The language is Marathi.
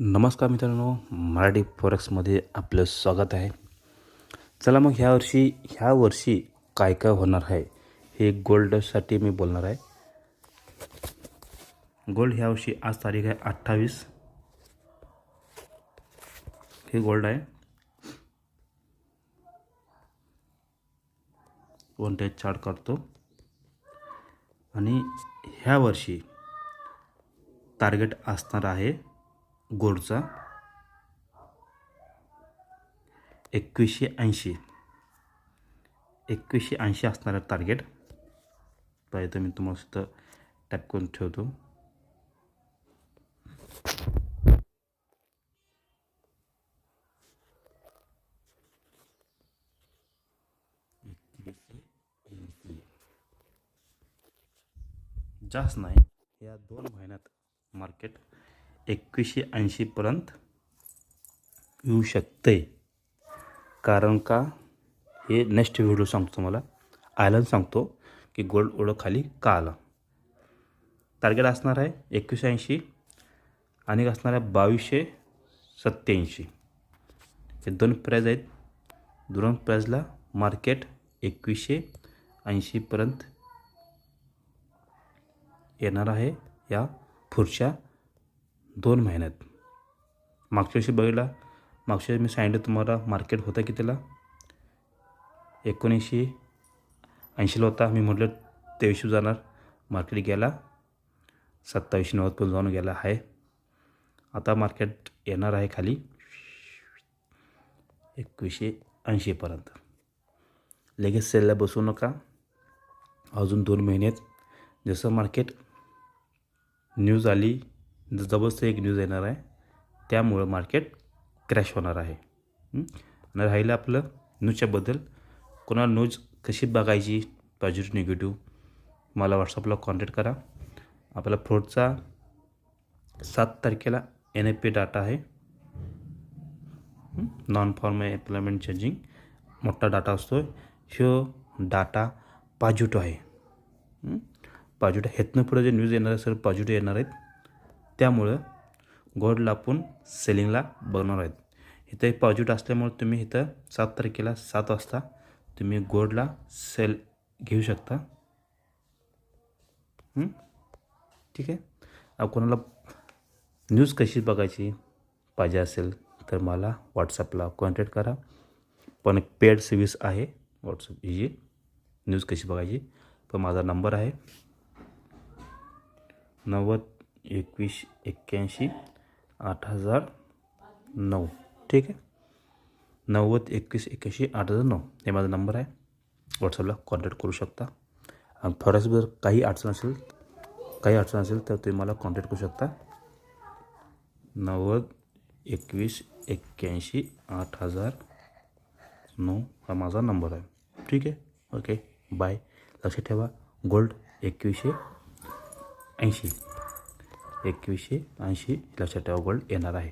नमस्कार मित्रांनो, मराठी फॉरेक्समध्ये आपलं स्वागत आहे. चला मग ह्या वर्षी काय काय होणार आहे हे गोल्डसाठी मी बोलणार आहे. गोल्ड ह्या वर्षी आज तारीख आहे 28. हे गोल्ड आहे. वन डे चार्ट करतो आणि ह्या वर्षी टार्गेट असणार आहे गोल्डचा 2180 असणार आहे टार्गेट. पाहिजे मी तुम्हाला सुद्धा टॅप करून ठेवतो. जास्त नाही, या 2 महिन्यात मार्केट 2180 पर्यंत येऊ शकते. कारण का हे नेक्स्ट व्हिडिओ सांगतो तुम्हाला, आयलन सांगतो की गोल्ड एवढं खाली का आला. टार्गेट असणार आहे 2180 आणि असणार आहे 2287. हे 2 प्राईज आहेत. 2 प्राईजला मार्केट 2180 पर्यंत येणार आहे या पुढच्या 2 महिन्यात. मागच्या वर्षी बघितला, मागच्या मी सांगितलं तुम्हाला मार्केट होता कितीला, 1980ला होता. मी म्हटलं 2300 जाणार, मार्केट गेला 2790 पर्यंत जाऊन गेला आहे. आता मार्केट येणार आहे खाली 2180 पर्यंत. लगेच सेलला बसू नका, अजून 2 महिन्यात. जसं मार्केट न्यूज आली, जबरदस्त एक न्यूज येणार आहे, त्यामुळं मार्केट क्रॅश होणार आहे. आणि राहिलं आपलं न्यूजच्याबद्दल. कोणाला न्यूज कशी बघायची, पॉझिटिव्ह निगेटिव्ह, मला व्हॉट्सअपला कॉन्टॅक्ट करा. आपला फ्रोडचा 7 तारखेला NFP डाटा आहे, नॉन फॉर्म एम्प्लॉयमेंट चेंजिंग. मोठा डाटा असतो. ह्यो डाटा पॉझिटिव्ह आहे. पॉझिटिव्ह हेतनं पुढे जे न्यूज येणार आहे सर पॉझिटिव्ह येणार आहेत. त्यामुळं गोल्डला आपण सेलिंगला बघणार आहेत. इथं पॉझिटिव्ह असल्यामुळे तुम्ही इथं 7 तारखेला 7 वाजता तुम्ही गोल्डला सेल घेऊ शकता. ठीक आहे. कोणाला न्यूज कशी बघायची पाहिजे असेल तर मला व्हॉट्सअपला कॉन्टॅक्ट करा. पण एक पेड सर्विस आहे व्हॉट्सअप ही न्यूज कशी बघायची. पण माझा नंबर आहे 90 21 81 8009. ठीक आहे, 90 21 81 8009 हे माझा नंबर आहे. व्हॉट्सअपला कॉन्टॅक्ट करू शकता. आणि फॉरेक्सबद्दल काही अडचण असेल तर तुम्ही मला कॉन्टॅक्ट करू शकता. 90 21 81 8009 हा माझा नंबर आहे. ठीक आहे, ओके, बाय. लक्षात ठेवा, गोल्ड 2180 लक्षात ठेवा, गोल्ड येणार आहे.